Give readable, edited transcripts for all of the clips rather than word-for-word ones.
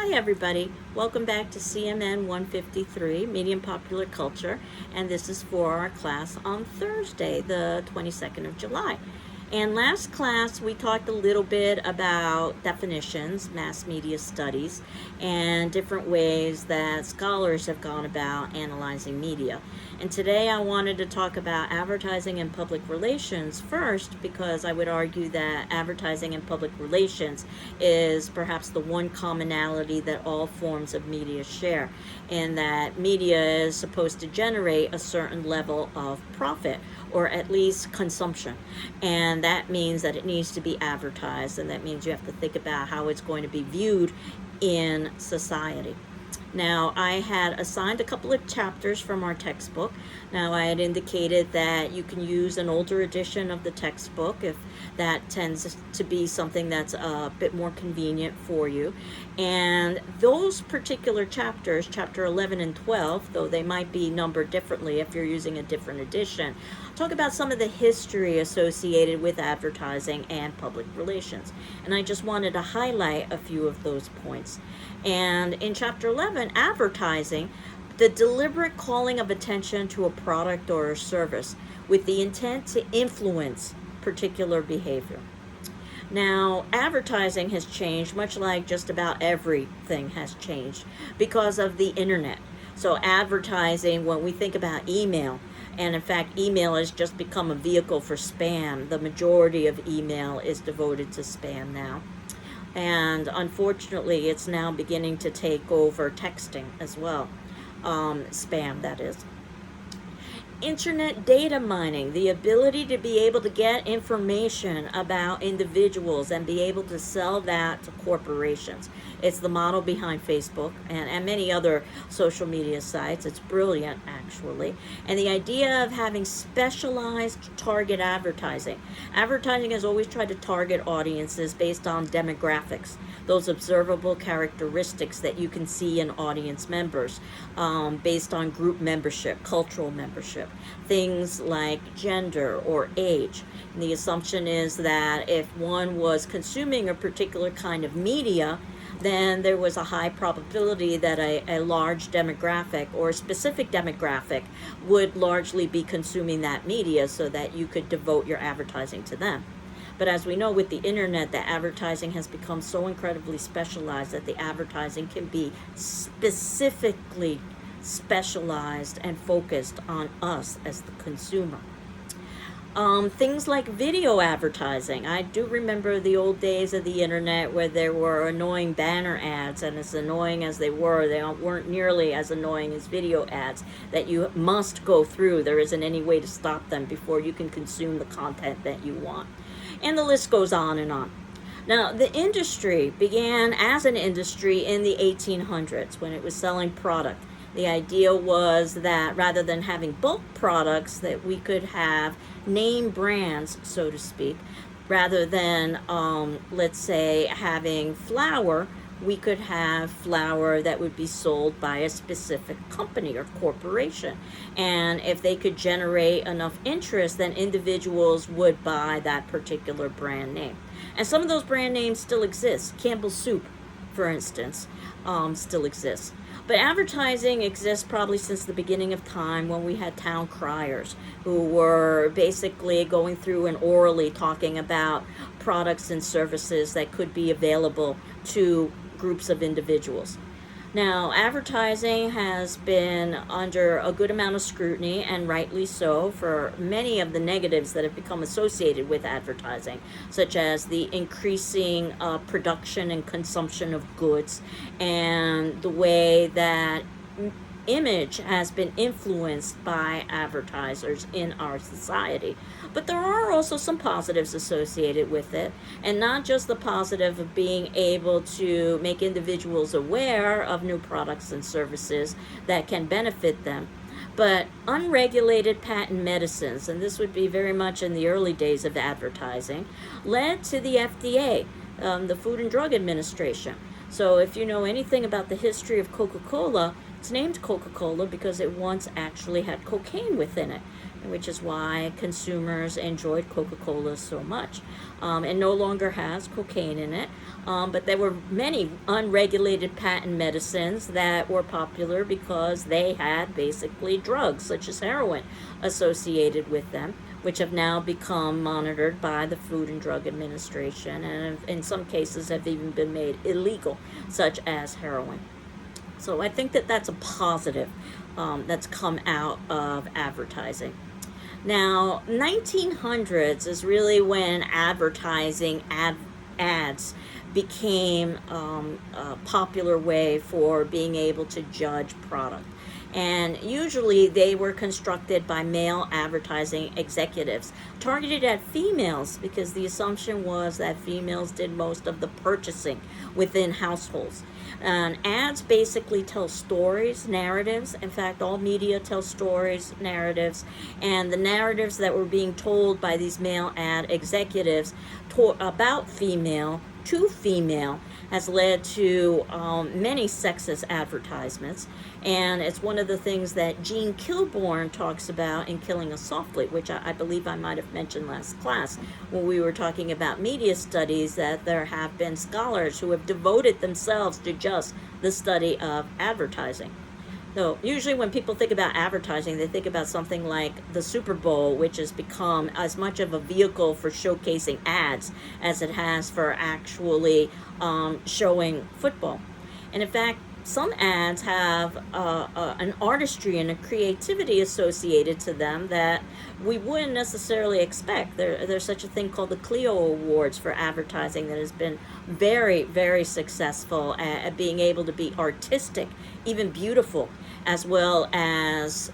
Hi everybody, welcome back to CMN 153, Medium Popular Culture, and this is for our class on Thursday, the 22nd of July. And last class we talked a little bit about definitions, mass media studies, and different ways that scholars have gone about analyzing media. And today I wanted to talk about advertising and public relations first, because I would argue that advertising and public relations is perhaps the one commonality that all forms of media share, in that media is supposed to generate a certain level of profit, or at least consumption. And that means that it needs to be advertised, and that means you have to think about how it's going to be viewed in society. Now, I had assigned a couple of chapters from our textbook. Now, I had indicated that you can use an older edition of the textbook if that tends to be something that's a bit more convenient for you. And those particular chapters, chapter 11 and 12, though they might be numbered differently if you're using a different edition, talk about some of the history associated with advertising and public relations. And I just wanted to highlight a few of those points. And in chapter 11, advertising, the deliberate calling of attention to a product or a service with the intent to influence particular behavior. Now, advertising has changed, much like just about everything has changed, because of the internet. So advertising, when we think about email, and in fact, email has just become a vehicle for spam. The majority of email is devoted to spam now. And unfortunately, it's now beginning to take over texting as well. Spam, that is. Internet data mining, the ability to be able to get information about individuals and be able to sell that to corporations. It's the model behind Facebook and many other social media sites. It's brilliant, actually. And the idea of having specialized target advertising. Advertising has always tried to target audiences based on demographics, those observable characteristics that you can see in audience members, based on group membership, cultural membership, things like gender or age. And the assumption is that if one was consuming a particular kind of media, then there was a high probability that a large demographic or a specific demographic would largely be consuming that media, so that you could devote your advertising to them. But as we know, with the internet, the advertising has become so incredibly specialized that the advertising can be specifically specialized and focused on us as the consumer. Things like video advertising. I do remember the old days of the internet where there were annoying banner ads, and as annoying as they weren't nearly as annoying as video ads that you must go through. There isn't any way to stop them before you can consume the content that you want. And the list goes on and on. Now, the industry began as an industry in the 1800s when it was selling product. The idea was that rather than having bulk products, that we could have name brands, so to speak. Rather than, let's say, having flour, we could have flour that would be sold by a specific company or corporation. And if they could generate enough interest, then individuals would buy that particular brand name. And some of those brand names still exist. Campbell's Soup, for instance, still exists. But advertising exists probably since the beginning of time, when we had town criers who were basically going through and orally talking about products and services that could be available to groups of individuals. Now, advertising has been under a good amount of scrutiny, and rightly so, for many of the negatives that have become associated with advertising, such as the increasing production and consumption of goods, and the way that image has been influenced by advertisers in our society. But there are also some positives associated with it, and not just the positive of being able to make individuals aware of new products and services that can benefit them, but unregulated patent medicines, and this would be very much in the early days of advertising, led to the FDA, the Food and Drug Administration. So if you know anything about the history of Coca-Cola, it's named Coca-Cola because it once actually had cocaine within it. which is why consumers enjoyed Coca-Cola so much. It no longer has cocaine in it, but there were many unregulated patent medicines that were popular because they had basically drugs such as heroin associated with them, which have now become monitored by the Food and Drug Administration, and in some cases have even been made illegal, such as heroin. So I think that that's a positive that's come out of advertising. Now, 1900s is really when advertising ads became a popular way for being able to judge product. And usually they were constructed by male advertising executives targeted at females, because the assumption was that females did most of the purchasing within households. And ads basically tell stories, narratives. In fact, all media tells stories, narratives, and the narratives that were being told by these male ad executives about female to female has led to many sexist advertisements. And it's one of the things that Jean Kilbourne talks about in Killing Us Softly, which I believe I might have mentioned last class when we were talking about media studies, that there have been scholars who have devoted themselves to just the study of advertising. So usually when people think about advertising, they think about something like the Super Bowl, which has become as much of a vehicle for showcasing ads as it has for actually showing football. And in fact, some ads have an artistry and a creativity associated to them that we wouldn't necessarily expect. There's such a thing called the Clio Awards for advertising that has been very, very successful at being able to be artistic, even beautiful, as well as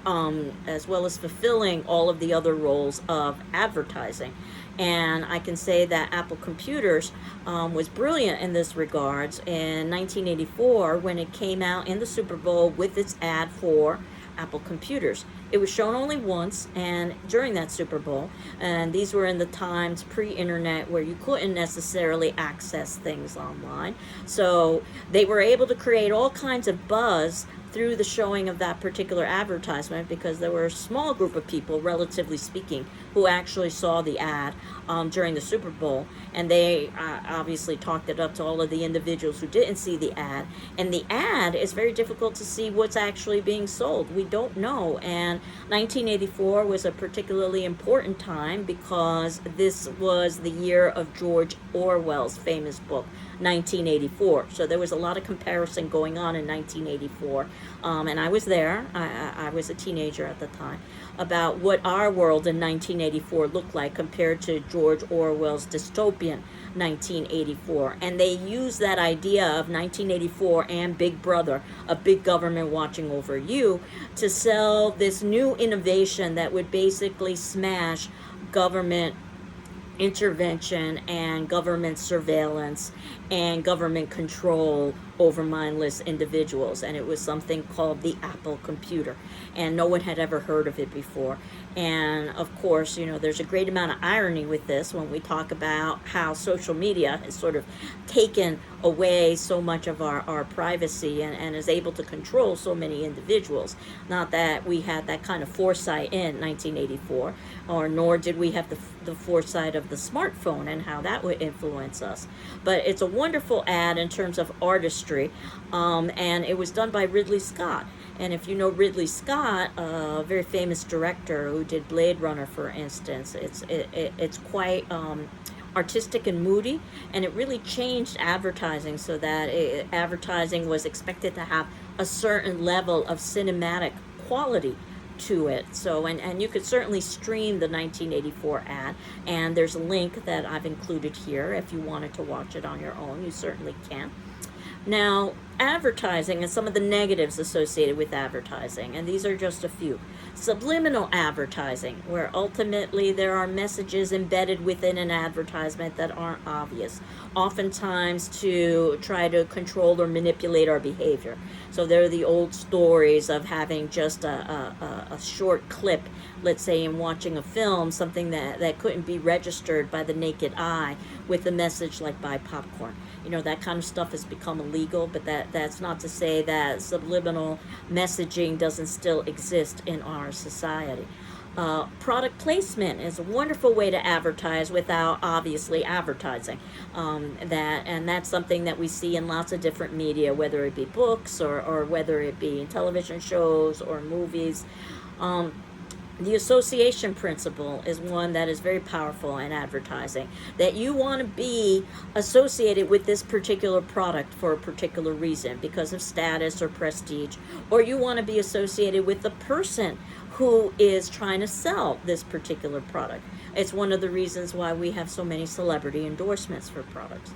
fulfilling all of the other roles of advertising. And I can say that Apple Computers was brilliant in this regards in 1984 when it came out in the Super Bowl with its ad for Apple Computers. It was shown only once, and during that Super Bowl, and these were in the times pre-internet where you couldn't necessarily access things online. So they were able to create all kinds of buzz through the showing of that particular advertisement, because there were a small group of people, relatively speaking, who actually saw the ad during the Super Bowl, and they obviously talked it up to all of the individuals who didn't see the ad. And the ad is very difficult to see what's actually being sold. We don't know. And 1984 was a particularly important time because this was the year of George Orwell's famous book, 1984. So there was a lot of comparison going on in 1984. And I was there. I was a teenager at the time, about what our world in 1984 looked like compared to George Orwell's dystopian 1984. And they used that idea of 1984 and Big Brother, a big government watching over you, to sell this new innovation that would basically smash government intervention and government surveillance and government control over mindless individuals. And it was something called the Apple computer, and no one had ever heard of it before. And of course, you know, there's a great amount of irony with this when we talk about how social media has sort of taken away so much of our privacy and is able to control so many individuals. Not that we had that kind of foresight in 1984, or nor did we have the foresight of the smartphone and how that would influence us. But it's a wonderful ad in terms of artistry, and it was done by Ridley Scott. And if you know Ridley Scott, a very famous director who did Blade Runner, for instance, it's quite artistic and moody, and it really changed advertising so that advertising was expected to have a certain level of cinematic quality to it. So, and you could certainly stream the 1984 ad, and there's a link that I've included here. If you wanted to watch it on your own, you certainly can. Now, advertising and some of the negatives associated with advertising, and these are just a few. Subliminal advertising, where ultimately there are messages embedded within an advertisement that aren't obvious, oftentimes to try to control or manipulate our behavior. So there are the old stories of having just a short clip, let's say in watching a film, something that couldn't be registered by the naked eye, with a message like buy popcorn. that kind of stuff has become illegal, but that's not to say that subliminal messaging doesn't still exist in our society. Product placement is a wonderful way to advertise without obviously advertising. That's something that we see in lots of different media, whether it be books or whether it be in television shows or movies. The association principle is one that is very powerful in advertising, that you want to be associated with this particular product for a particular reason, because of status or prestige, or you want to be associated with the person who is trying to sell this particular product. It's one of the reasons why we have so many celebrity endorsements for products.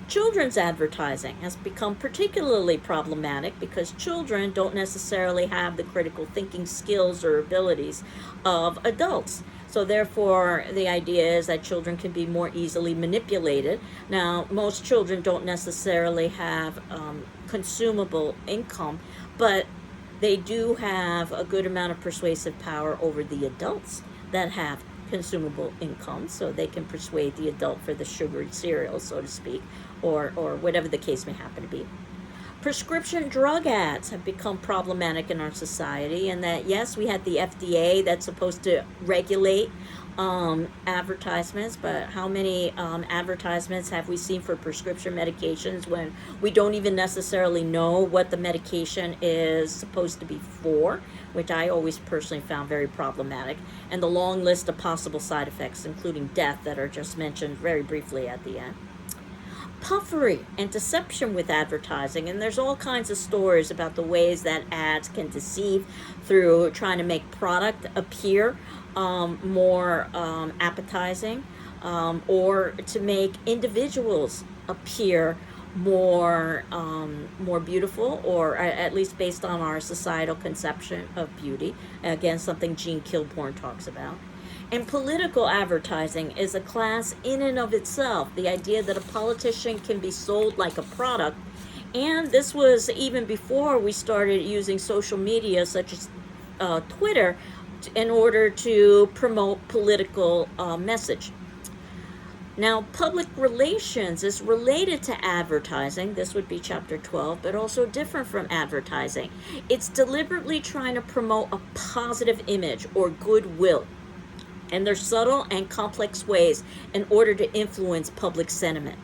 Children's advertising has become particularly problematic because children don't necessarily have the critical thinking skills or abilities of adults. So therefore, the idea is that children can be more easily manipulated. Now, most children don't necessarily have consumable income, but they do have a good amount of persuasive power over the adults that have consumable income, so they can persuade the adult for the sugary cereal, so to speak, or whatever the case may happen to be. Prescription drug ads have become problematic in our society, and that, yes, we had the FDA that's supposed to regulate advertisements, but how many advertisements have we seen for prescription medications when we don't even necessarily know what the medication is supposed to be for, which I always personally found very problematic, and the long list of possible side effects, including death, that are just mentioned very briefly at the end. Puffery and deception with advertising, and there's all kinds of stories about the ways that ads can deceive through trying to make product appear more appetizing, or to make individuals appear more beautiful, or at least based on our societal conception of beauty. Again, something Gene Kilborn talks about. And political advertising is a class in and of itself. The idea that a politician can be sold like a product, and this was even before we started using social media such as Twitter in order to promote political message. Now, public relations is related to advertising. This would be chapter 12, but also different from advertising. It's deliberately trying to promote a positive image or goodwill. And there's subtle and complex ways in order to influence public sentiment.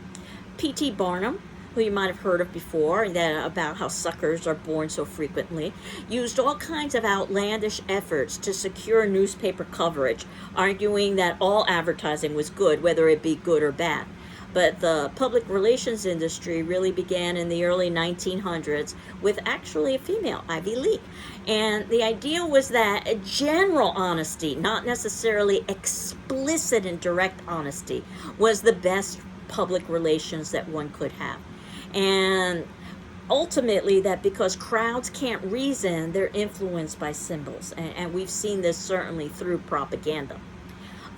P.T. Barnum, who you might have heard of before, that about how suckers are born so frequently, used all kinds of outlandish efforts to secure newspaper coverage, arguing that all advertising was good, whether it be good or bad. But the public relations industry really began in the early 1900s with actually a female, Ivy Lee. And the idea was that a general honesty, not necessarily explicit and direct honesty, was the best public relations that one could have. And ultimately, that because crowds can't reason, they're influenced by symbols. And we've seen this certainly through propaganda.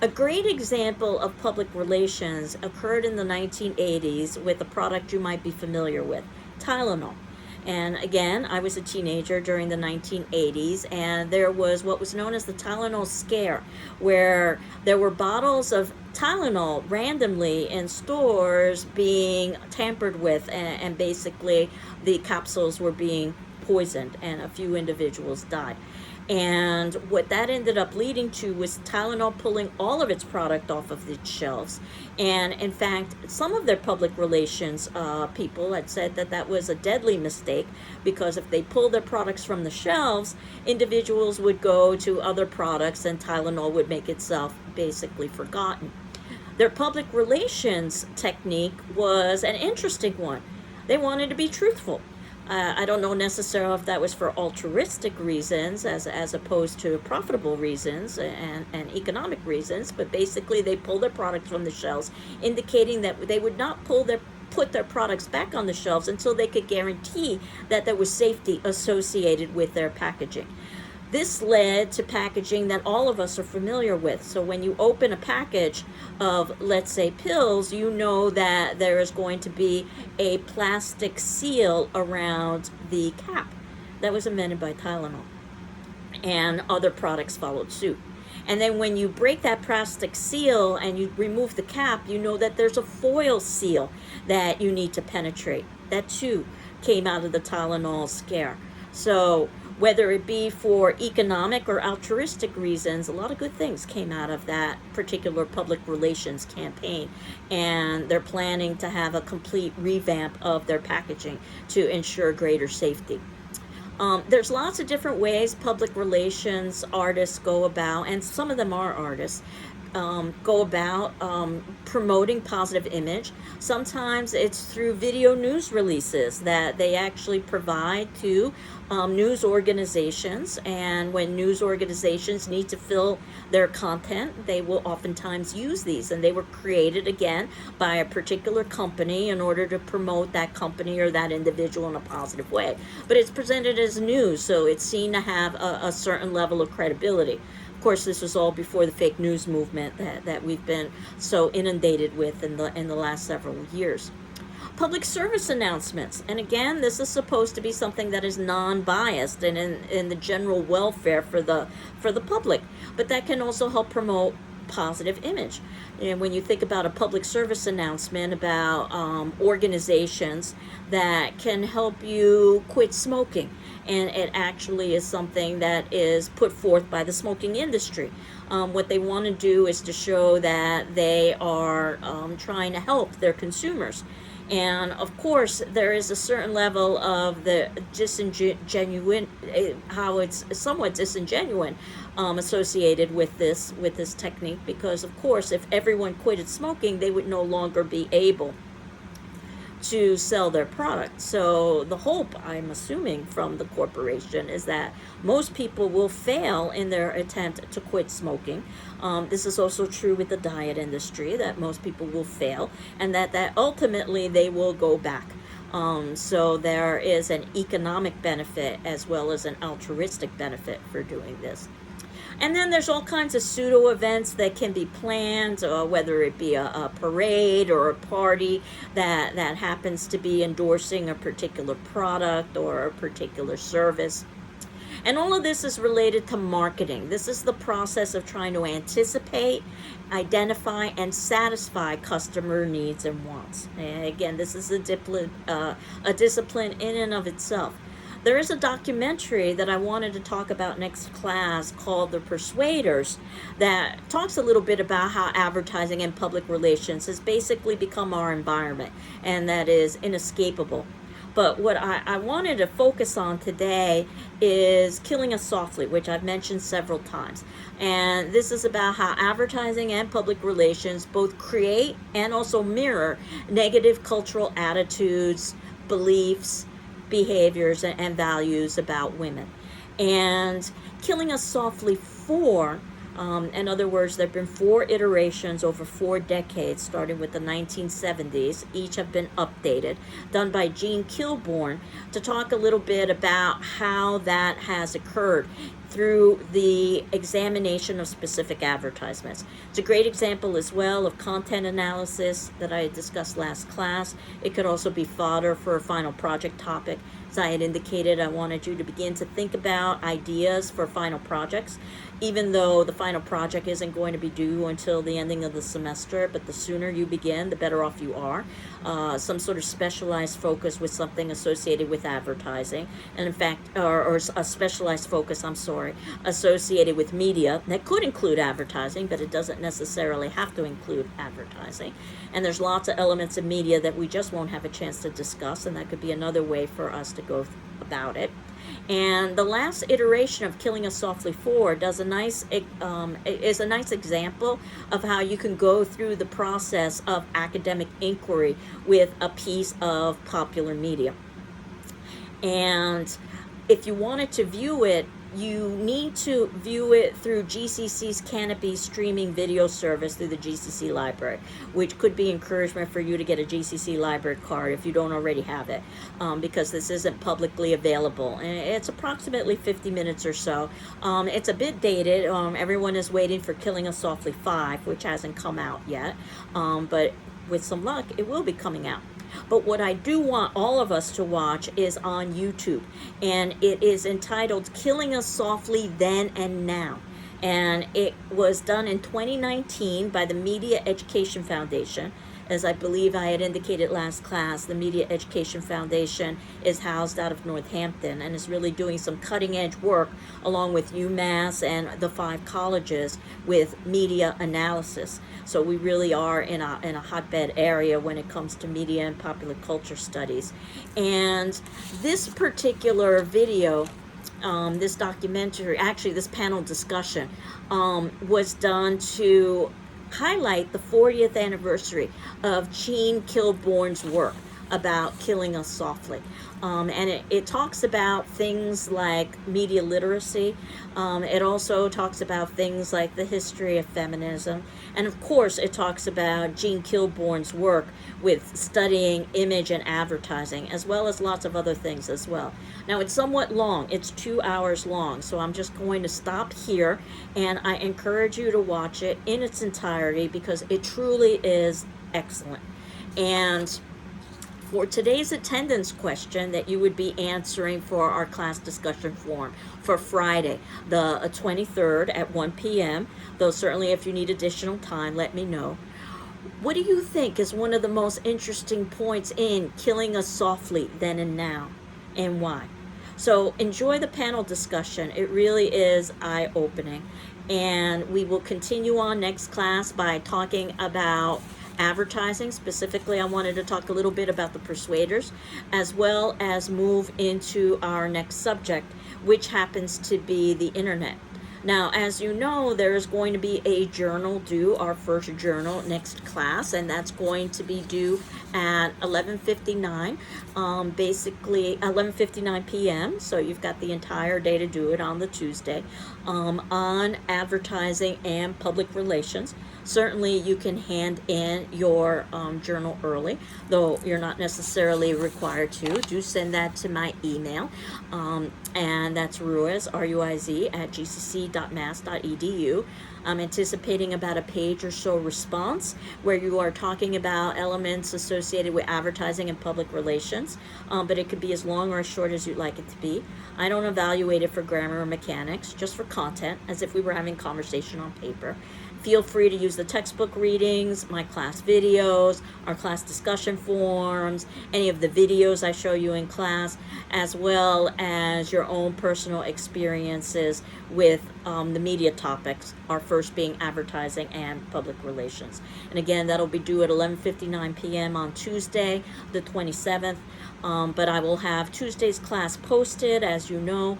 A great example of public relations occurred in the 1980s with a product you might be familiar with, Tylenol. And again, I was a teenager during the 1980s, and there was what was known as the Tylenol scare, where there were bottles of Tylenol randomly in stores being tampered with, and basically the capsules were being poisoned, and a few individuals died. And what that ended up leading to was Tylenol pulling all of its product off of its shelves. And in fact, some of their public relations people had said that that was a deadly mistake, because if they pulled their products from the shelves, individuals would go to other products and Tylenol would make itself basically forgotten. Their public relations technique was an interesting one. They wanted to be truthful. I don't know necessarily if that was for altruistic reasons as opposed to profitable reasons and economic reasons, but basically they pulled their products from the shelves, indicating that they would not put their products back on the shelves until they could guarantee that there was safety associated with their packaging. This led to packaging that all of us are familiar with. So when you open a package of, let's say, pills, you know that there is going to be a plastic seal around the cap. That was invented by Tylenol. And other products followed suit. And then when you break that plastic seal and you remove the cap, you know that there's a foil seal that you need to penetrate. That too came out of the Tylenol scare. So whether it be for economic or altruistic reasons, a lot of good things came out of that particular public relations campaign. And they're planning to have a complete revamp of their packaging to ensure greater safety. There's lots of different ways public relations artists go about, and some of them are artists, go about promoting positive image. Sometimes it's through video news releases that they actually provide to news organizations, and when news organizations need to fill their content, they will oftentimes use these, and they were created again by a particular company in order to promote that company or that individual in a positive way. But it's presented as news, so it's seen to have a certain level of credibility. Of course, this was all before the fake news movement that we've been so inundated with in the last several years. Public service announcements, and again, this is supposed to be something that is non-biased and in the general welfare for the public, but that can also help promote positive image. And when you think about a public service announcement about organizations that can help you quit smoking, and it actually is something that is put forth by the smoking industry. What they want to do is to show that they are trying to help their consumers. And of course, there is a certain level of the disingenuine, how it's somewhat disingenuine, associated with this technique, because of course, if everyone quitted smoking, they would no longer be able to sell their product. So the hope, I'm assuming, from the corporation is that most people will fail in their attempt to quit smoking. This is also true with the diet industry, that most people will fail, and that ultimately they will go back. So there is an economic benefit as well as an altruistic benefit for doing this. And then there's all kinds of pseudo events that can be planned, whether it be a parade or a party that happens to be endorsing a particular product or a particular service. And all of this is related to marketing. This is the process of trying to anticipate, identify, and satisfy customer needs and wants. And again, this is a discipline in and of itself. There is a documentary that I wanted to talk about next class called The Persuaders that talks a little bit about how advertising and public relations has basically become our environment, and that is inescapable. But what I wanted to focus on today is Killing Us Softly, which I've mentioned several times. And this is about how advertising and public relations both create and also mirror negative cultural attitudes, beliefs, behaviors, and values about women. And Killing Us Softly 4, in other words, there have been 4 iterations over 4 decades, starting with the 1970s. Each have been updated, done by Gene Kilborn, to talk a little bit about how that has occurred through the examination of specific advertisements. It's a great example as well of content analysis that I discussed last class. It could also be fodder for a final project topic. As I had indicated, I wanted you to begin to think about ideas for final projects, even though the final project isn't going to be due until the ending of the semester, but the sooner you begin, the better off you are. Some sort of specialized focus with something associated with advertising, and in fact, or a specialized focus, associated with media that could include advertising, but it doesn't necessarily have to include advertising. And there's lots of elements of media that we just won't have a chance to discuss, and that could be another way for us to go about it. And the last iteration of Killing Us Softly 4 is a nice example of how you can go through the process of academic inquiry with a piece of popular media. And if you wanted to view it, you need to view it through GCC's Canopy streaming video service through the GCC library, which could be encouragement for you to get a GCC library card if you don't already have it, because this isn't publicly available. And it's approximately 50 minutes or so. It's a bit dated. Everyone is waiting for Killing Us Softly 5, which hasn't come out yet, but with some luck, it will be coming out. But what I do want all of us to watch is on YouTube, and it is entitled Killing Us Softly Then and Now. And it was done in 2019 by the Media Education Foundation. As I believe I had indicated last class, the Media Education Foundation is housed out of Northampton and is really doing some cutting edge work along with UMass and the 5 colleges with media analysis. So we really are in a hotbed area when it comes to media and popular culture studies. And this particular video, this documentary, actually this panel discussion, was done to highlight the 40th anniversary of Jean Kilbourne's work about Killing Us Softly. And it talks about things like media literacy. It also talks about things like the history of feminism. And of course, it talks about Jean Kilbourne's work with studying image and advertising, as well as lots of other things as well. Now, it's somewhat long. It's 2 hours long. So I'm just going to stop here, and I encourage you to watch it in its entirety because it truly is excellent. And for today's attendance question that you would be answering for our class discussion forum for Friday, the 23rd at 1 p.m., though certainly if you need additional time, let me know. What do you think is one of the most interesting points in Killing Us Softly Then and Now, and why? So enjoy the panel discussion. It really is eye-opening. And we will continue on next class by talking about advertising. Specifically, I wanted to talk a little bit about the persuaders, as well as move into our next subject, which happens to be the internet. Now, as you know, there is going to be a journal due, our first journal next class, and that's going to be due at 11:59, basically 11:59 p.m. So you've got the entire day to do it on the Tuesday, on advertising and public relations. Certainly, you can hand in your journal early, though you're not necessarily required to. Do send that to my email, and that's Ruiz, R-U-I-Z, at gcc.mass.edu. I'm anticipating about a page or so response where you are talking about elements associated with advertising and public relations, but it could be as long or as short as you'd like it to be. I don't evaluate it for grammar or mechanics, just for content, as if we were having conversation on paper. Feel free to use the textbook readings, my class videos, our class discussion forums, any of the videos I show you in class, as well as your own personal experiences with the media topics, our first being advertising and public relations. And again, that'll be due at 11:59 p.m. on Tuesday, the 27th. But I will have Tuesday's class posted, as you know,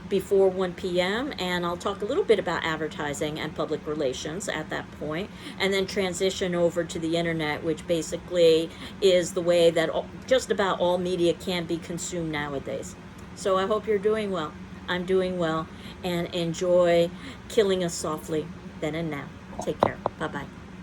before 1 p.m. and I'll talk a little bit about advertising and public relations at that point, and then transition over to the internet, which basically is the way that just about all media can be consumed nowadays. So I hope you're doing well. I'm doing well, and enjoy Killing Us Softly Then and Now. Take care. Bye-bye.